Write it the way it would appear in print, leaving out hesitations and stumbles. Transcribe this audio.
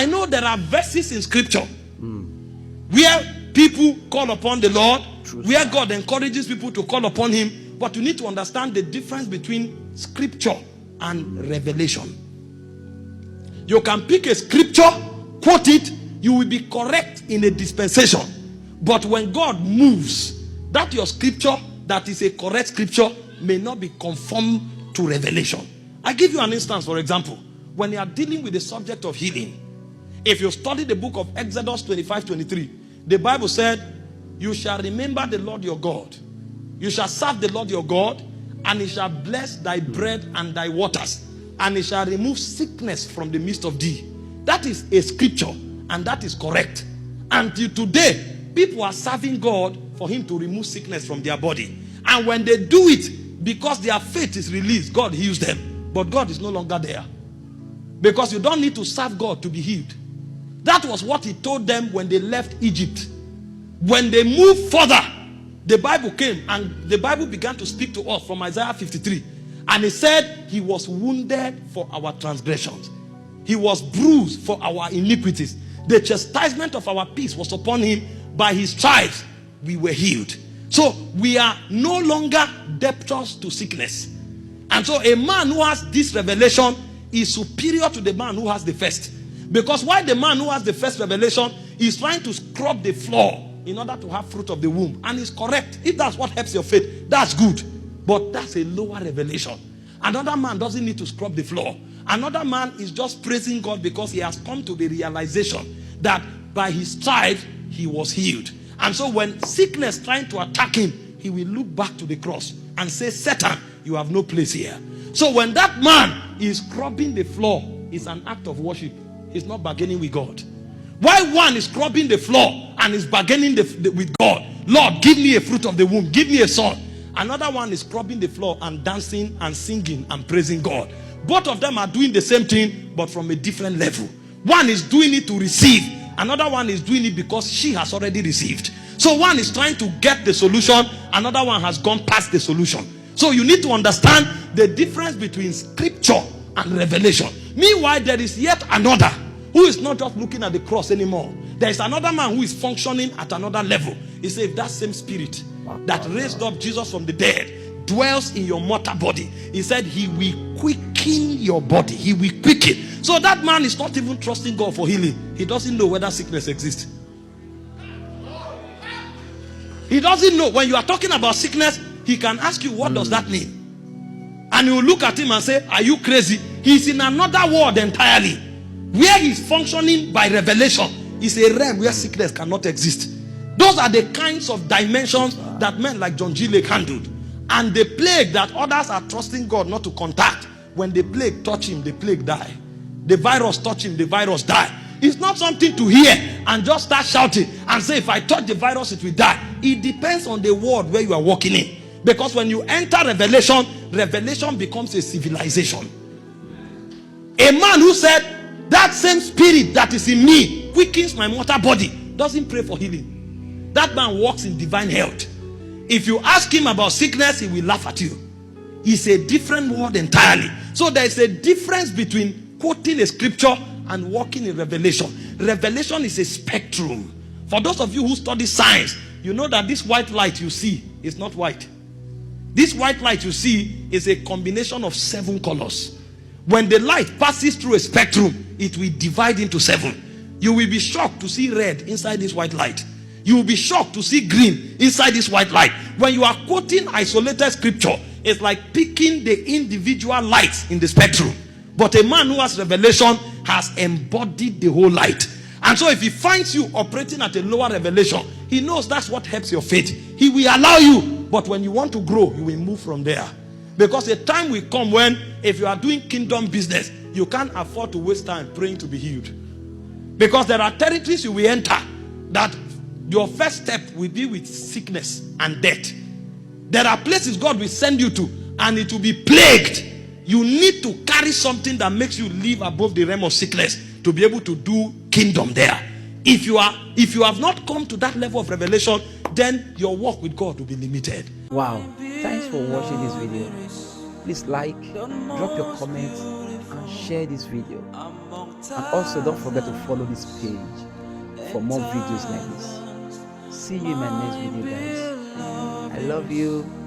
I know there are verses in scripture where people call upon the Lord, where God encourages people to call upon him. But you need to understand the difference between scripture and revelation. You can pick a scripture, quote it, you will be correct in a dispensation. But when God moves, that your scripture that is a correct scripture may not be conformed to revelation. I give you an instance, for example. When you are dealing with the subject of healing, if you study the book of Exodus 25:23, the Bible said, you shall remember the Lord your God. You shall serve the Lord your God, and he shall bless thy bread and thy waters, and he shall remove sickness from the midst of thee. That is a scripture, and that is correct. Until today, people are serving God for him to remove sickness from their body. And when they do it, because their faith is released, God heals them. But God is no longer there. Because you don't need to serve God to be healed. That was what he told them when they left Egypt. When they moved further, the Bible came and the Bible began to speak to us from Isaiah 53. And he said, he was wounded for our transgressions. He was bruised for our iniquities. The chastisement of our peace was upon him. By his stripes, we were healed. So we are no longer debtors to sickness. And so a man who has this revelation is superior to the man who has the first. Because why the man who has the first revelation is trying to scrub the floor in order to have fruit of the womb. And it's correct. If that's what helps your faith, that's good. But that's a lower revelation. Another man doesn't need to scrub the floor. Another man is just praising God because he has come to the realization that by his stripes he was healed. And so when sickness trying to attack him, he will look back to the cross and say, Satan, you have no place here. So when that man is scrubbing the floor, it's an act of worship. He's not bargaining with God. While one is scrubbing the floor and is bargaining with God, Lord, give me a fruit of the womb, give me a son. Another one is scrubbing the floor and dancing and singing and praising God. Both of them are doing the same thing, but from a different level. One is doing it to receive. Another one is doing it because she has already received. So one is trying to get the solution. Another one has gone past the solution. So you need to understand the difference between scripture and revelation. Meanwhile, there is yet another who is not just looking at the cross anymore. There is another man who is functioning at another level. He said, if that same spirit that raised up Jesus from the dead dwells in your mortal body, he said he will quicken your body. He will quicken. So that man is not even trusting God for healing. He doesn't know whether sickness exists. He doesn't know. When you are talking about sickness, he can ask you, what does that mean? And you will look at him and say, are you crazy? He's in another world entirely. Where he's functioning by revelation is a realm where sickness cannot exist. Those are the kinds of dimensions that men like John G. Lake handled. And the plague that others are trusting God not to contact, when the plague touch him, the plague die. The virus touch him, the virus die. It's not something to hear and just start shouting and say, if I touch the virus, it will die. It depends on the world where you are walking in. Because when you enter revelation, revelation becomes a civilization. A man who said, that same spirit that is in me quickens my mortal body, doesn't pray for healing. That man walks in divine health. If you ask him about sickness, he will laugh at you. It's a different world entirely. So there is a difference between quoting a scripture and walking in revelation. Revelation is a spectrum. For those of you who study science, you know that this white light you see is not white. This white light you see is a combination of 7 colors. When the light passes through a spectrum, it will divide into 7. You will be shocked to see red inside this white light. You will be shocked to see green inside this white light. When you are quoting isolated scripture, it's like picking the individual lights in the spectrum. But a man who has revelation has embodied the whole light. And so if he finds you operating at a lower revelation, he knows that's what helps your faith. He will allow you. But when you want to grow, you will move from there. Because a time will come when, if you are doing kingdom business, you can't afford to waste time praying to be healed. Because there are territories you will enter that your first step will be with sickness and death. There are places God will send you to and it will be plagued. You need to carry something that makes you live above the realm of sickness to be able to do kingdom there. If you have not come to that level of revelation, then your walk with God will be limited. Wow, thanks for watching this video. Please like, drop your comments, and share this video. And also don't forget to follow this page for more videos like this. See you in my next video, guys. I love you.